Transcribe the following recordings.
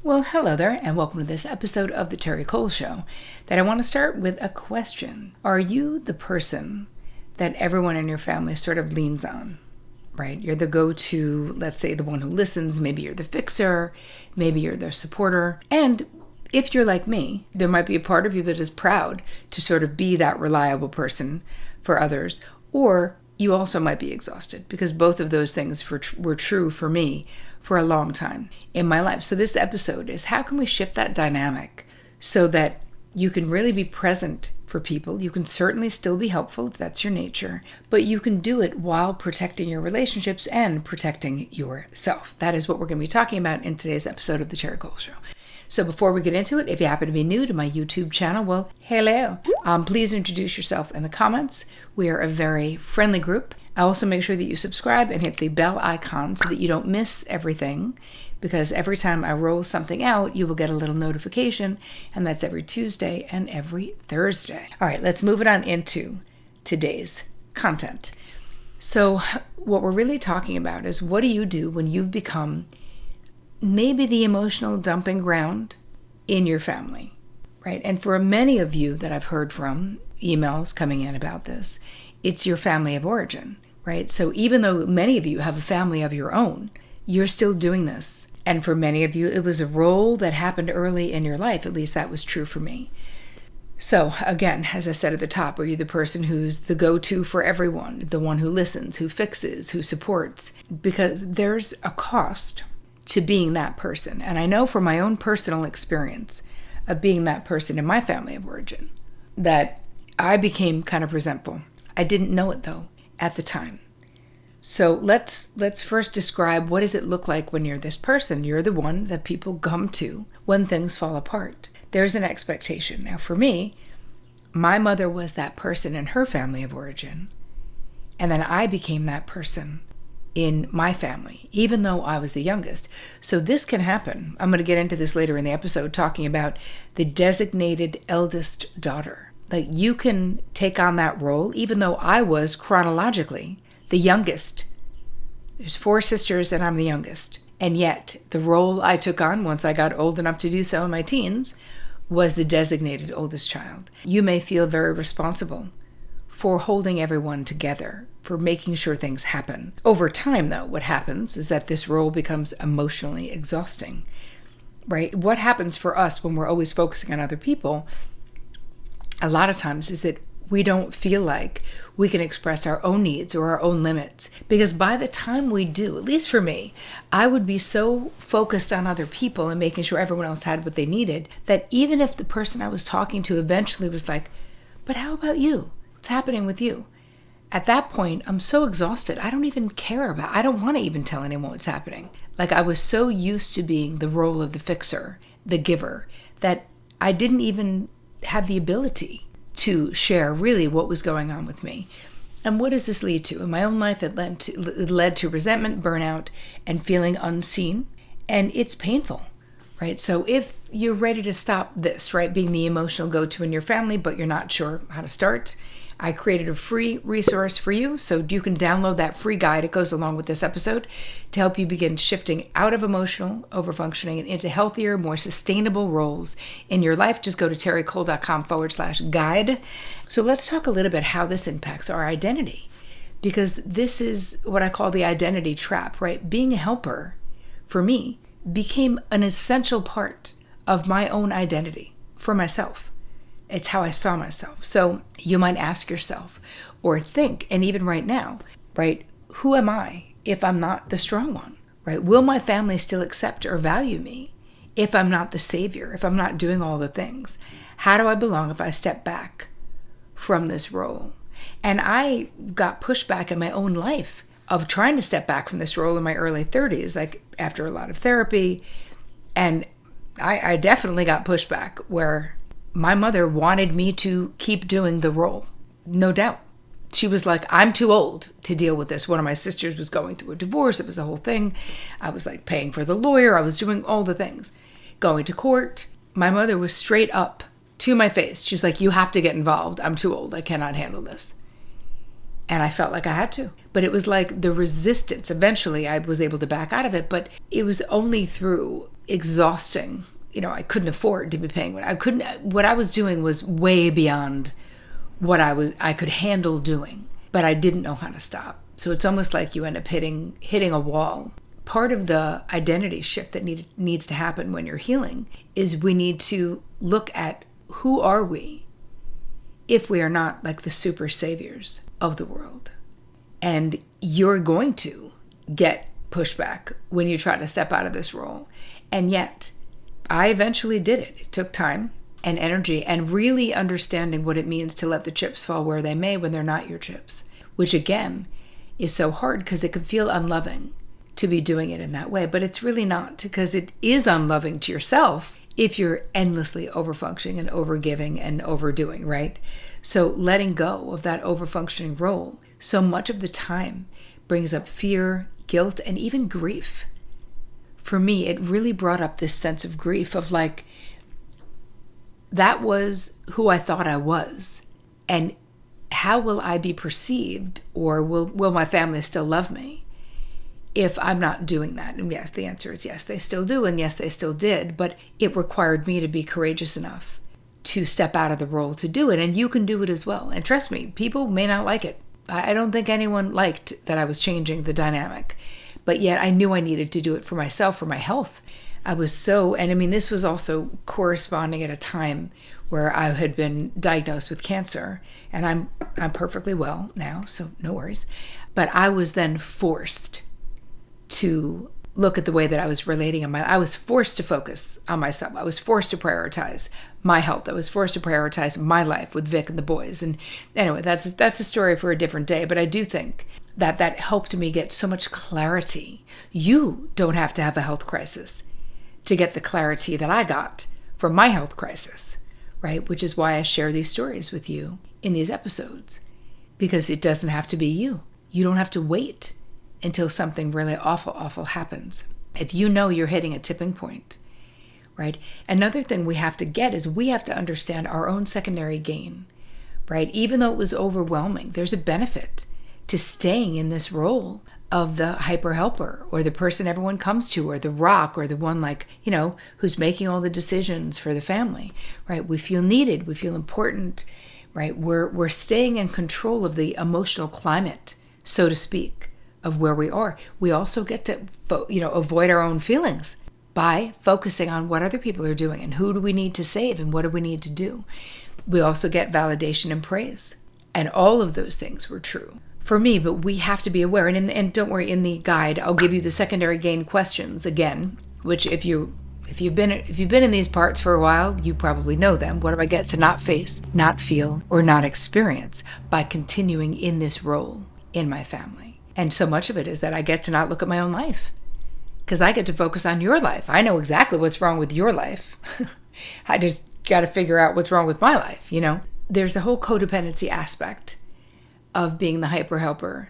Well, hello there, and welcome to this episode of the Terri Cole Show. That I want to start with a question. Are you the person that everyone in your family sort of leans on, right? You're the go-to, let's say the one who listens, maybe you're the fixer, maybe you're the supporter. And if you're like me, there might be a part of you that is proud to sort of be that reliable person for others, or you also might be exhausted, because both of those things were true for me for a long time in my life. So this episode is how can we shift that dynamic so that you can really be present for people. You can certainly still be helpful if that's your nature, but you can do it while protecting your relationships and protecting yourself. That is what we're going to be talking about in today's episode of the Terri Cole Show. So before we get into it, if you happen to be new to my YouTube channel, well, hello. Please introduce yourself in the comments. We are a very friendly group. Also make sure that you subscribe and hit the bell icon so that you don't miss everything, because every time I roll something out, you will get a little notification, and that's every Tuesday and every Thursday. All right, let's move it on into today's content. So what we're really talking about is, what do you do when you've become maybe the emotional dumping ground in your family, right? And for many of you that I've heard from, emails coming in about this, it's your family of origin, right? So even though many of you have a family of your own, you're still doing this. And for many of you, it was a role that happened early in your life. At least that was true for me. So again, as I said at the top, are you the person who's the go-to for everyone, the one who listens, who fixes, who supports? Because there's a cost to being that person. And I know from my own personal experience of being that person in my family of origin that I became kind of resentful. I didn't know it though at the time. So let's first describe, what does it look like when you're this person? You're the one that people come to when things fall apart. There's an expectation. Now for me, my mother was that person in her family of origin, and then I became that person in my family, even though I was the youngest. So this can happen. I'm going to get into this later in the episode, talking about the designated eldest daughter. Like, you can take on that role, even though I was chronologically the youngest. There's 4 sisters and I'm the youngest. And yet the role I took on once I got old enough to do so in my teens was the designated oldest child. You may feel very responsible for holding everyone together, for making sure things happen. Over time, though, what happens is that this role becomes emotionally exhausting, right? What happens for us when we're always focusing on other people, a lot of times, is that we don't feel like we can express our own needs or our own limits. Because by the time we do, at least for me, I would be so focused on other people and making sure everyone else had what they needed, that even if the person I was talking to eventually was like, but how about you? What's happening with you? At that point, I'm so exhausted. I don't even care I don't want to even tell anyone what's happening. Like, I was so used to being the role of the fixer, the giver, that I didn't even have the ability to share really what was going on with me. And what does this lead to? In my own life, it led to resentment, burnout, and feeling unseen. And it's painful, right? So if you're ready to stop this, right, being the emotional go-to in your family, but you're not sure how to start, I created a free resource for you, so you can download that free guide. It goes along with this episode to help you begin shifting out of emotional overfunctioning and into healthier, more sustainable roles in your life. Just go to terricole.com/guide. So let's talk a little bit how this impacts our identity, because this is what I call the identity trap, right? Being a helper, for me, became an essential part of my own identity for myself. It's how I saw myself. So you might ask yourself or think, and even right now, right, who am I if I'm not the strong one, right? Will my family still accept or value me if I'm not the savior, if I'm not doing all the things? How do I belong if I step back from this role? And I got pushback in my own life of trying to step back from this role in my early 30s, like after a lot of therapy. And I definitely got pushback where my mother wanted me to keep doing the role, no doubt. She was like, I'm too old to deal with this. One of my sisters was going through a divorce. It was a whole thing. I was like paying for the lawyer. I was doing all the things, going to court. My mother was straight up to my face. She's like, you have to get involved. I'm too old. I cannot handle this. And I felt like I had to. But it was like the resistance. Eventually, I was able to back out of it. But it was only through exhausting. I couldn't afford to be paying what I was doing was way beyond what I could handle doing, but I didn't know how to stop. So it's almost like you end up hitting a wall. Part of the identity shift that needs to happen when you're healing is we need to look at who are we if we are not like the super saviors of the world. And you're going to get pushback when you try to step out of this role. And yet, I eventually did it. It took time and energy and really understanding what it means to let the chips fall where they may when they're not your chips, which again is so hard because it can feel unloving to be doing it in that way, but it's really not, because it is unloving to yourself if you're endlessly overfunctioning and overgiving and overdoing, right? So letting go of that overfunctioning role so much of the time brings up fear, guilt, and even grief. For me, it really brought up this sense of grief of like, that was who I thought I was. And how will I be perceived, or will my family still love me if I'm not doing that? And yes, the answer is yes, they still do. And yes, they still did. But it required me to be courageous enough to step out of the role to do it. And you can do it as well. And trust me, people may not like it. I don't think anyone liked that I was changing the dynamic. But yet I knew I needed to do it for myself, for my health. This was also corresponding at a time where I had been diagnosed with cancer, and I'm perfectly well now, so no worries. But I was then forced to look at the way that I was relating I was forced to focus on myself. I was forced to prioritize my health. I was forced to prioritize my life with Vic and the boys. And anyway, that's a story for a different day. But I do think that helped me get so much clarity. You don't have to have a health crisis to get the clarity that I got from my health crisis, right? Which is why I share these stories with you in these episodes, because it doesn't have to be you. You don't have to wait until something really awful happens. If you know you're hitting a tipping point, right? Another thing we have to get is we have to understand our own secondary gain, right? Even though it was overwhelming, there's a benefit to staying in this role of the hyper helper, or the person everyone comes to, or the rock, or the one who's making all the decisions for the family, right? We feel needed, we feel important, right? We're staying in control of the emotional climate, so to speak, of where we are. We also get to avoid our own feelings by focusing on what other people are doing and who do we need to save and what do we need to do. We also get validation and praise, and all of those things were true for me, but we have to be aware. And don't worry, in the guide, I'll give you the secondary gain questions again, which if you've been in these parts for a while, you probably know them. What do I get to not face, not feel, or not experience by continuing in this role in my family? And so much of it is that I get to not look at my own life, because I get to focus on your life. I know exactly what's wrong with your life. I just got to figure out what's wrong with my life, There's a whole codependency aspect of being the hyper helper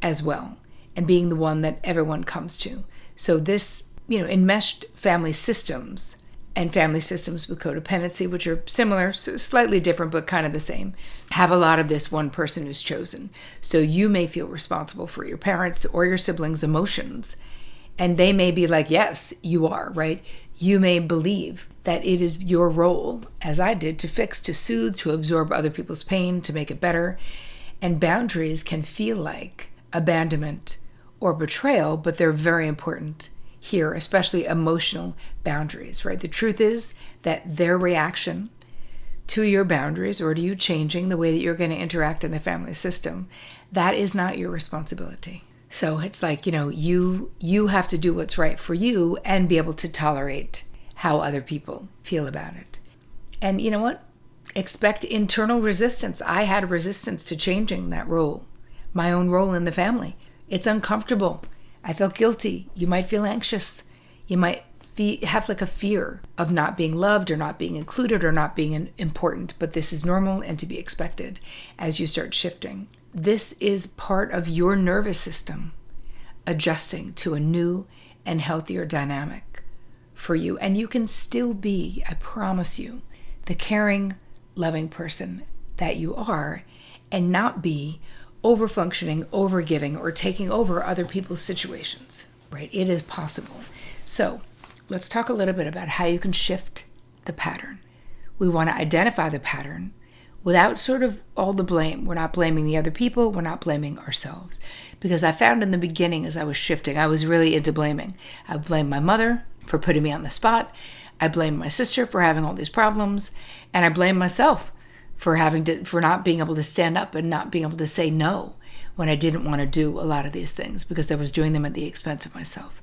as well, and being the one that everyone comes to. So this, enmeshed family systems and family systems with codependency, which are similar, so slightly different, but kind of the same, have a lot of this one person who's chosen. So you may feel responsible for your parents or your siblings' emotions, and they may be like, yes, you are, right? You may believe that it is your role, as I did, to fix, to soothe, to absorb other people's pain, to make it better. And boundaries can feel like abandonment or betrayal, but they're very important here, especially emotional boundaries, right? The truth is that their reaction to your boundaries, or to you changing the way that you're going to interact in the family system, that is not your responsibility. So it's like, you have to do what's right for you and be able to tolerate how other people feel about it. And you know what? Expect internal resistance. I had a resistance to changing that role, my own role in the family. It's uncomfortable. I felt guilty. You might feel anxious. You might have like a fear of not being loved or not being included or not being important, but this is normal and to be expected as you start shifting. This is part of your nervous system adjusting to a new and healthier dynamic for you. And you can still be, I promise you, the caring, loving person that you are, and not be overfunctioning, overgiving, or taking over other people's situations, right? It is possible. So let's talk a little bit about how you can shift the pattern. We want to identify the pattern without sort of all the blame. We're not blaming the other people. We're not blaming ourselves. Because I found in the beginning as I was shifting, I was really into blaming. I blamed my mother for putting me on the spot. I blamed my sister for having all these problems. And I blamed myself for not being able to stand up and not being able to say no when I didn't want to do a lot of these things because I was doing them at the expense of myself.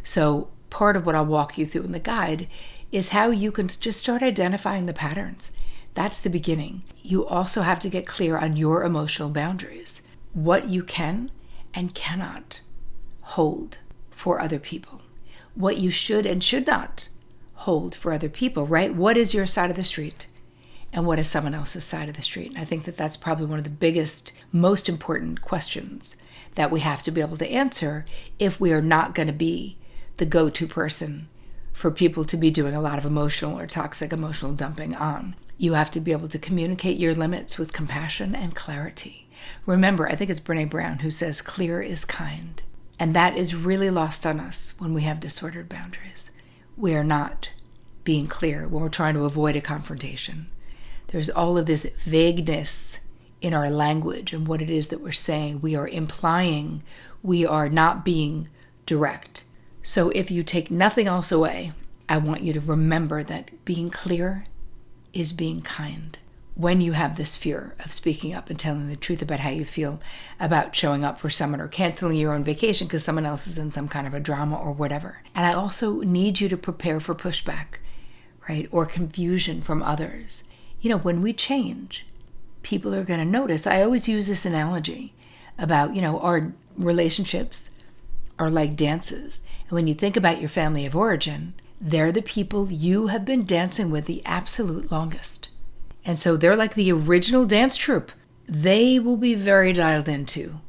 So part of what I'll walk you through in the guide is how you can just start identifying the patterns. That's the beginning. You also have to get clear on your emotional boundaries, what you can and cannot hold for other people, what you should and should not hold for other people, right? What is your side of the street and what is someone else's side of the street? And I think that that's probably one of the biggest, most important questions that we have to be able to answer if we are not going to be the go-to person for people to be doing a lot of emotional or toxic emotional dumping on. You have to be able to communicate your limits with compassion and clarity. Remember, I think it's Brené Brown who says, clear is kind. And that is really lost on us when we have disordered boundaries. We are not being clear when we're trying to avoid a confrontation. There's all of this vagueness in our language and what it is that we're saying. We are implying, we are not being direct. So if you take nothing else away, I want you to remember that being clear is being kind. When you have this fear of speaking up and telling the truth about how you feel about showing up for someone or canceling your own vacation because someone else is in some kind of a drama or whatever. And I also need you to prepare for pushback, right? Or confusion from others. When we change, people are going to notice. I always use this analogy about, our relationships are like dances. And when you think about your family of origin, they're the people you have been dancing with the absolute longest. And so they're like the original dance troupe. They will be very dialed into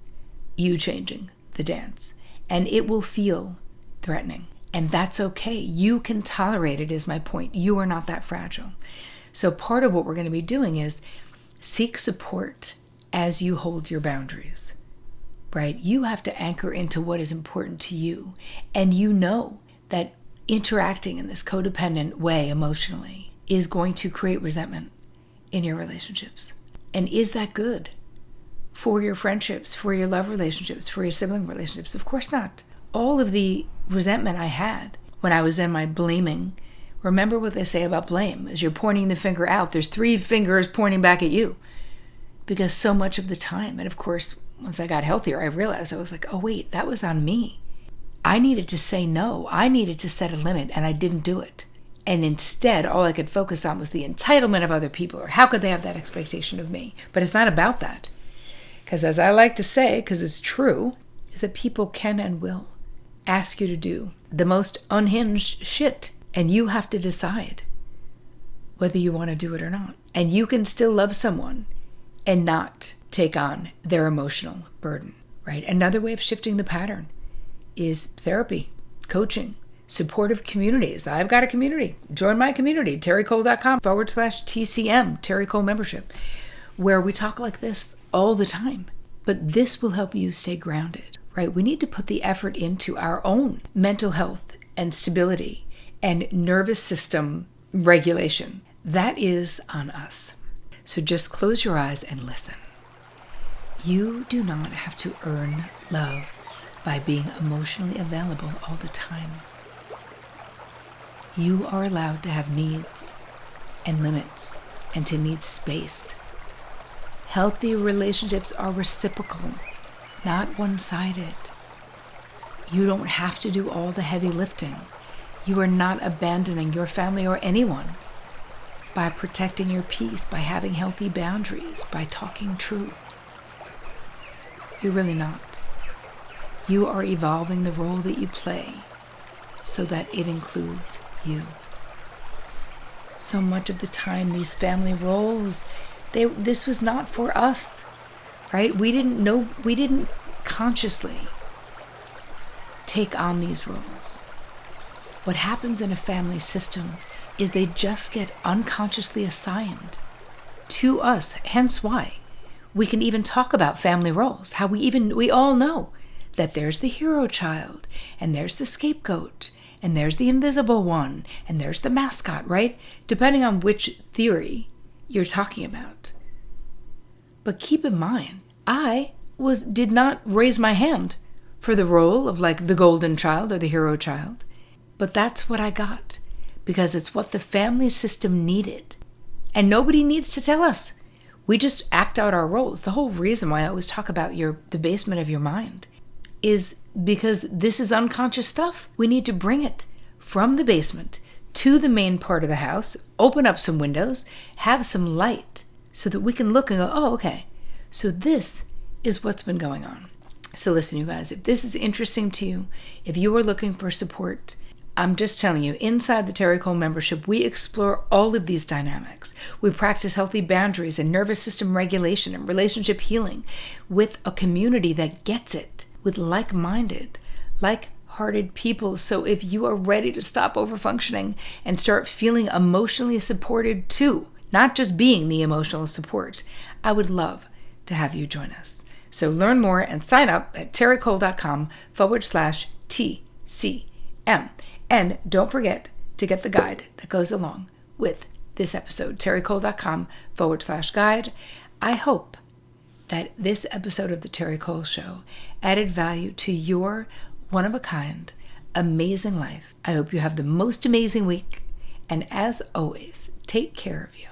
you changing the dance. And it will feel threatening. And that's okay. You can tolerate it, is my point. You are not that fragile. So part of what we're going to be doing is seek support as you hold your boundaries, right? You have to anchor into what is important to you. And you know that interacting in this codependent way emotionally is going to create resentment in your relationships. And is that good for your friendships, for your love relationships, for your sibling relationships? Of course not. All of the resentment I had when I was in my blaming, remember what they say about blame. As you're pointing the finger out, there's 3 fingers pointing back at you. Because so much of the time, and of course, once I got healthier, I realized I was like, oh wait, that was on me. I needed to say no. I needed to set a limit, and I didn't do it. And instead, all I could focus on was the entitlement of other people, or how could they have that expectation of me? But it's not about that. Because as I like to say, because it's true, is that people can and will ask you to do the most unhinged shit. And you have to decide whether you want to do it or not. And you can still love someone and not take on their emotional burden, right? Another way of shifting the pattern is therapy, coaching, supportive communities. I've got a community. Join my community, terricole.com/TCM, Terri Cole membership, where we talk like this all the time. But this will help you stay grounded, right? We need to put the effort into our own mental health and stability and nervous system regulation. That is on us. So just close your eyes and listen. You do not have to earn love by being emotionally available all the time. You are allowed to have needs and limits and to need space. Healthy relationships are reciprocal, not one-sided. You don't have to do all the heavy lifting. You are not abandoning your family or anyone by protecting your peace, by having healthy boundaries, by talking truth. You're really not. You are evolving the role that you play so that it includes you. So much of the time, these family roles, this was not for us, right? We didn't consciously take on these roles. What happens in a family system is they just get unconsciously assigned to us. Hence why we can even talk about family roles, how we all know that there's the hero child and there's the scapegoat and there's the invisible one, and there's the mascot, right? Depending on which theory you're talking about. But keep in mind, I did not raise my hand for the role of like the golden child or the hero child. But that's what I got, because it's what the family system needed. And nobody needs to tell us. We just act out our roles. The whole reason why I always talk about the basement of your mind is because this is unconscious stuff. We need to bring it from the basement to the main part of the house, open up some windows, have some light so that we can look and go, oh, okay, so this is what's been going on. So listen, you guys, if this is interesting to you, if you are looking for support, I'm just telling you, inside the Terri Cole membership, we explore all of these dynamics. We practice healthy boundaries and nervous system regulation and relationship healing with a community that gets it, with like-minded, like-hearted people. So if you are ready to stop overfunctioning and start feeling emotionally supported too, not just being the emotional support, I would love to have you join us. So learn more and sign up at terricole.com/TCM. And don't forget to get the guide that goes along with this episode, terricole.com/guide. I hope that this episode of The Terri Cole Show added value to your one-of-a-kind, amazing life. I hope you have the most amazing week. And as always, take care of you.